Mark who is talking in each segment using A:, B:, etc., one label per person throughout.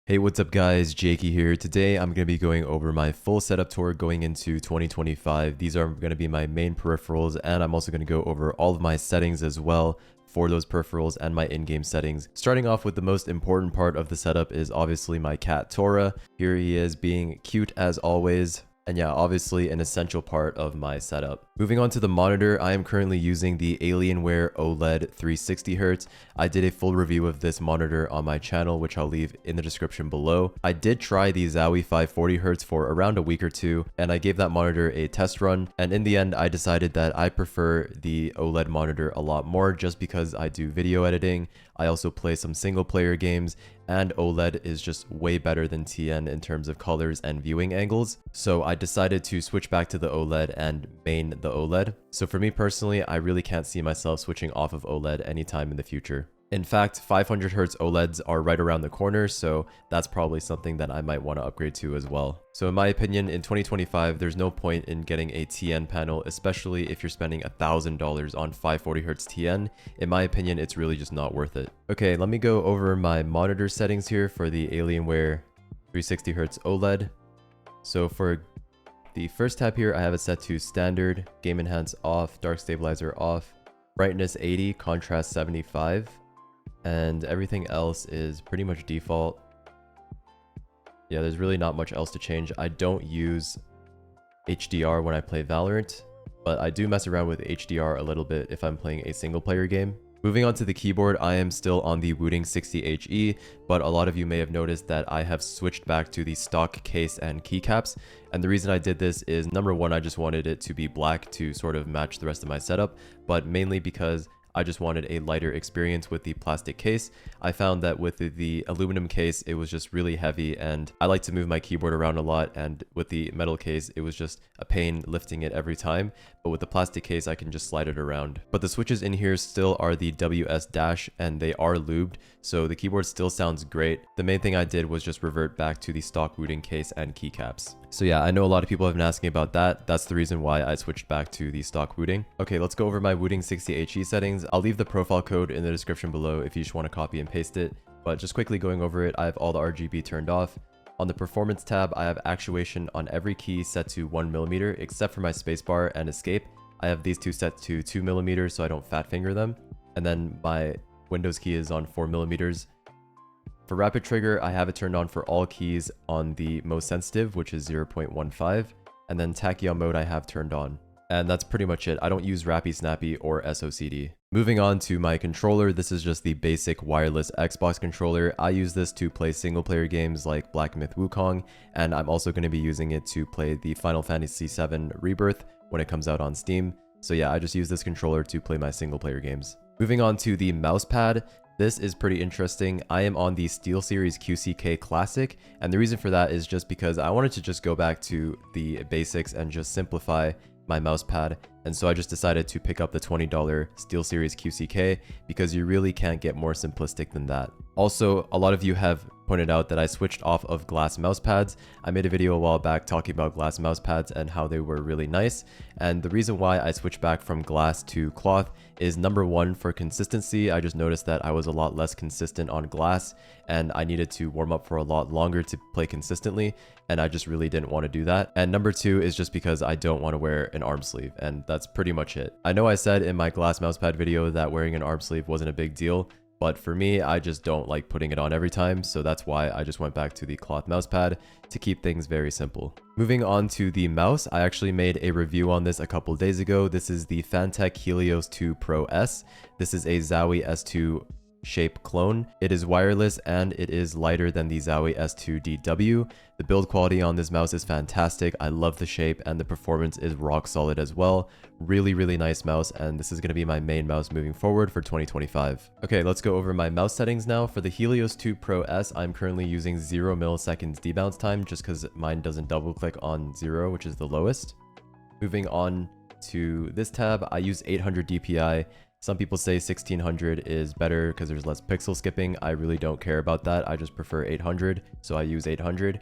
A: Hey, what's up guys, Jaeky here. Today I'm going to be going over my full setup tour going into 2025. These are going to be my main peripherals, and I'm also going to go over all of my settings as well for those peripherals and my in-game settings. Starting off with the most important part of the setup is obviously my cat Tora. Here he is being cute as always. And yeah, obviously an essential part of my setup. Moving on to the monitor, I am currently using the Alienware OLED 360Hz. I did a full review of this monitor on my channel, which I'll leave in the description below. I did try the Zowie 540Hz for around a week or two, and I gave that monitor a test run. And in the end, I decided that I prefer the OLED monitor a lot more just because I do video editing. I also play some single player games, and OLED is just way better than TN in terms of colors and viewing angles. So I decided to switch back to the OLED and main the OLED. So for me personally, I really can't see myself switching off of OLED anytime in the future. In fact, 500Hz OLEDs are right around the corner, so that's probably something that I might want to upgrade to as well. So in my opinion, in 2025, there's no point in getting a TN panel, especially if you're spending $1,000 on 540Hz TN. In my opinion, it's really just not worth it. Okay, let me go over my monitor settings here for the Alienware 360Hz OLED. So for the first tab here, I have it set to standard, game enhance off, dark stabilizer off, brightness 80, contrast 75. And everything else is pretty much default. Yeah, there's really not much else to change. I don't use HDR when I play Valorant, but I do mess around with HDR a little bit if I'm playing a single player game. Moving on to the keyboard, I am still on the Wooting 60HE, but a lot of you may have noticed that I have switched back to the stock case and keycaps. And the reason I did this is, number one, I just wanted it to be black to sort of match the rest of my setup, but mainly because I just wanted a lighter experience with the plastic case. I found that with the aluminum case, it was just really heavy, and I like to move my keyboard around a lot, and with the metal case, it was just a pain lifting it every time. But with the plastic case, I can just slide it around. But the switches in here still are the WS dash, and they are lubed, so the keyboard still sounds great. The main thing I did was just revert back to the stock Wooting case and keycaps. So yeah, I know a lot of people have been asking about that. That's the reason why I switched back to the stock Wooting. Okay, let's go over my Wooting 60HE settings. I'll leave the profile code in the description below if you just want to copy and paste it. But just quickly going over it, I have all the RGB turned off. On the performance tab, I have actuation on every key set to 1mm, except for my spacebar and escape. I have these two set to 2mm so I don't fat finger them. And then my Windows key is on 4mm. For rapid trigger, I have it turned on for all keys on the most sensitive, which is 0.15, and then tachyon mode I have turned on. And that's pretty much it. I don't use Rappy Snappy or SOCD. Moving on to my controller, this is just the basic wireless Xbox controller. I use this to play single player games like Black Myth Wukong, and I'm also going to be using it to play the Final Fantasy VII Rebirth when it comes out on Steam. So yeah, I just use this controller to play my single player games. Moving on to the mouse pad. This is pretty interesting. I am on the SteelSeries QcK Classic, and the reason for that is just because I wanted to just go back to the basics and just simplify my mouse pad, and so I just decided to pick up the $20 SteelSeries QcK because you really can't get more simplistic than that. Also, a lot of you have pointed out that I switched off of glass mouse pads. I made a video a while back talking about glass mouse pads and how they were really nice, and the reason why I switched back from glass to cloth is number one, for consistency. I just noticed that I was a lot less consistent on glass, and I needed to warm up for a lot longer to play consistently, and I just really didn't want to do that. And number two is just because I don't want to wear an arm sleeve, and that's pretty much it. I know I said in my glass mousepad video that wearing an arm sleeve wasn't a big deal, but for me, I just don't like putting it on every time, so that's why I just went back to the cloth mousepad to keep things very simple. Moving on to the mouse, I actually made a review on this a couple days ago. This is the Fantech Helios II Pro S. This is a Zowie S2 shape clone. It is wireless and it is lighter than the Zowie S2DW. The build quality on this mouse is fantastic. I love the shape, and the performance is rock solid as well. Really nice mouse, and this is going to be my main mouse moving forward for 2025. Okay, let's go over my mouse settings now. For the Helios II Pro S, I'm currently using 0 milliseconds debounce time just because mine doesn't double click on 0, which is the lowest. Moving on to this tab, I use 800 DPI. Some people say 1600 is better because there's less pixel skipping. I really don't care about that. I just prefer 800, so I use 800.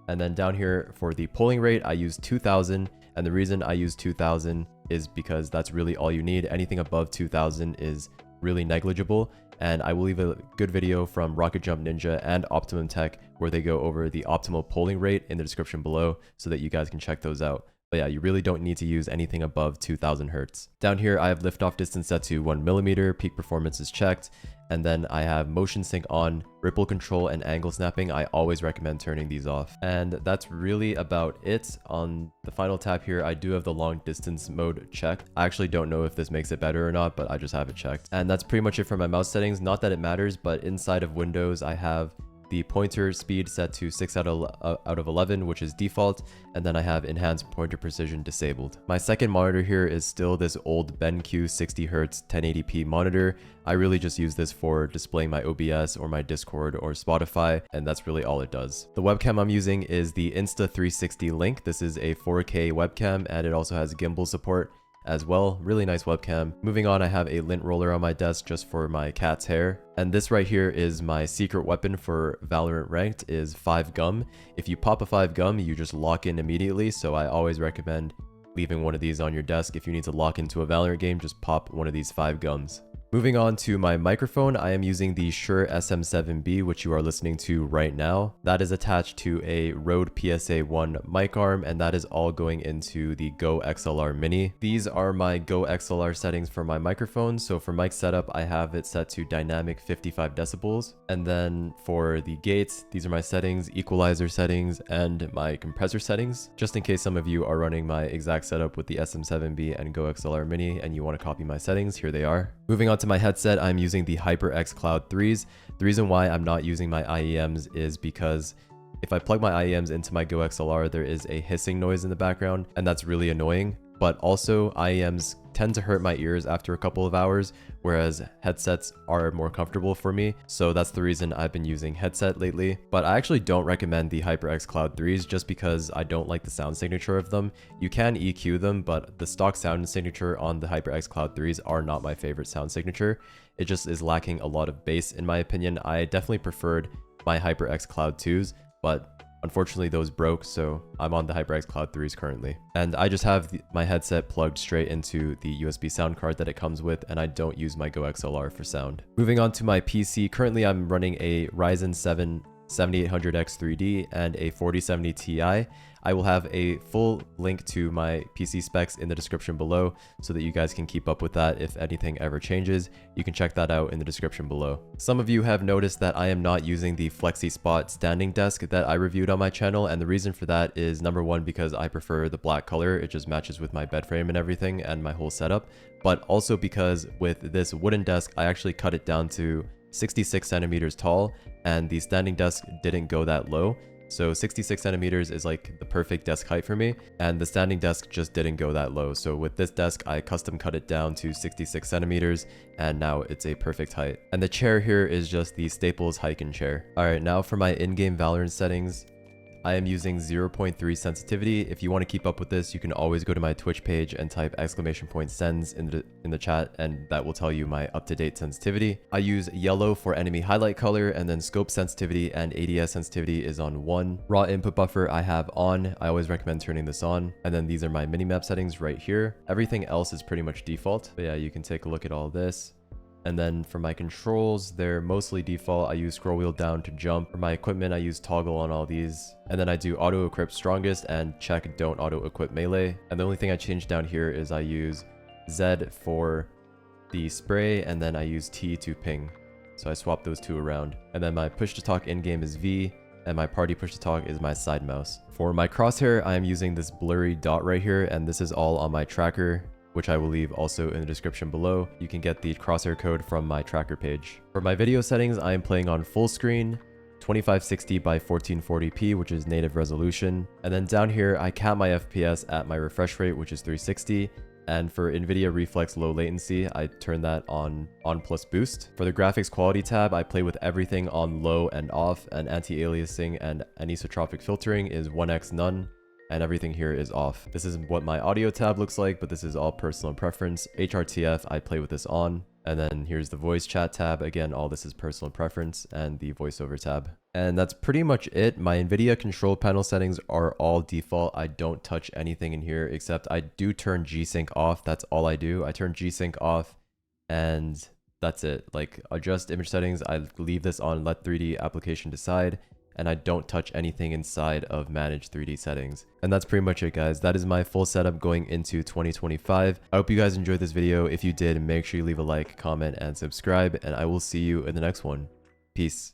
A: And then down here for the polling rate, I use 2000. And the reason I use 2000 is because that's really all you need. Anything above 2000 is really negligible. And I will leave a good video from Rocket Jump Ninja and Optimum Tech where they go over the optimal polling rate in the description below so that you guys can check those out. But yeah, you really don't need to use anything above 2000 hertz. Down here, I have liftoff distance set to 1mm, peak performance is checked, and then I have motion sync on, ripple control, and angle snapping. I always recommend turning these off. And that's really about it. On the final tab here, I do have the long distance mode checked. I actually don't know if this makes it better or not, but I just have it checked. And that's pretty much it for my mouse settings. Not that it matters, but inside of Windows, I have the pointer speed set to 6 out of 11, which is default, and then I have enhanced pointer precision disabled. My second monitor here is still this old BenQ 60Hz 1080p monitor. I really just use this for displaying my OBS or my Discord or Spotify, and that's really all it does. The webcam I'm using is the Insta360 Link. This is a 4K webcam, and it also has gimbal support as well. Really nice webcam. Moving on, I have a lint roller on my desk just for my cat's hair. And this right here is my secret weapon for Valorant Ranked, is 5 gum. If you pop a 5 gum, you just lock in immediately. So I always recommend leaving one of these on your desk. If you need to lock into a Valorant game, just pop one of these 5 gums. Moving on to my microphone, I am using the Shure SM7B, which you are listening to right now. That is attached to a Rode PSA-1 mic arm, and that is all going into the GoXLR Mini. These are my GoXLR settings for my microphone. So for mic setup, I have it set to dynamic 55 decibels. And then for the gates, these are my settings, equalizer settings, and my compressor settings. Just in case some of you are running my exact setup with the SM7B and GoXLR Mini and you want to copy my settings, here they are. Moving on to my headset, I'm using the HyperX Cloud IIIs. The reason why I'm not using my IEMs is because if I plug my IEMs into my GoXLR, there is a hissing noise in the background, and that's really annoying. But also, IEMs tend to hurt my ears after a couple of hours, whereas headsets are more comfortable for me. So that's the reason I've been using headset lately. But I actually don't recommend the HyperX Cloud IIIs just because I don't like the sound signature of them. You can EQ them, but the stock sound signature on the HyperX Cloud IIIs are not my favorite sound signature. It just is lacking a lot of bass in my opinion. I definitely preferred my HyperX Cloud IIs, but unfortunately, those broke, so I'm on the HyperX Cloud 3s currently. And I just have my headset plugged straight into the USB sound card that it comes with, and I don't use my GoXLR for sound. Moving on to my PC, currently I'm running a Ryzen 7 7800X3D and a 4070 Ti. I will have a full link to my PC specs in the description below so that you guys can keep up with that if anything ever changes. You can check that out in the description below. Some of you have noticed that I am not using the FlexiSpot standing desk that I reviewed on my channel, and the reason for that is number one, because I prefer the black color. It just matches with my bed frame and everything and my whole setup, but also because with this wooden desk, I actually cut it down to 66 centimeters tall, and the standing desk didn't go that low. So 66 centimeters is like the perfect desk height for me, and the standing desk just didn't go that low. So with this desk, I custom cut it down to 66 centimeters, and now it's a perfect height. And the chair here is just the Staples Hyken chair. All right, now for my in-game Valorant settings, I am using 0.3 sensitivity. If you want to keep up with this, you can always go to my Twitch page and type !sends in the chat, and that will tell you my up-to-date sensitivity. I use yellow for enemy highlight color, and then scope sensitivity and ADS sensitivity is on 1. Raw input buffer I have on. I always recommend turning this on. And then these are my minimap settings right here. Everything else is pretty much default. But yeah, you can take a look at all this. And then for my controls, they're mostly default. I use scroll wheel down to jump. For my equipment, I use toggle on all these. And then I do auto equip strongest and check don't auto equip melee. And the only thing I change down here is I use Z for the spray, and then I use T to ping. So I swap those two around. And then my push to talk in game is V, and my party push to talk is my side mouse. For my crosshair, I am using this blurry dot right here, and this is all on my tracker, which I will leave also in the description below. You can get the crosshair code from my tracker page. For my video settings, I am playing on full screen, 2560 by 1440p, which is native resolution. And then down here, I cap my FPS at my refresh rate, which is 360. And for Nvidia Reflex Low Latency, I turn that on plus boost. For the graphics quality tab, I play with everything on low and off, and anti-aliasing and anisotropic filtering is 1x none. And everything here is off. This is what my audio tab looks like, but this is all personal preference. HRTF, I play with this on. And then here's the voice chat tab. Again, all this is personal preference, and the voiceover tab. And that's pretty much it. My Nvidia control panel settings are all default. I don't touch anything in here, except I do turn G-Sync off. That's all I do. I turn G-Sync off, and that's it. Like, adjust image settings, I leave this on let 3D application decide. and I don't touch anything inside of manage 3D settings. And that's pretty much it, guys. That is my full setup going into 2025. I hope you guys enjoyed this video. If you did, make sure you leave a like, comment, and subscribe, and I will see you in the next one. Peace.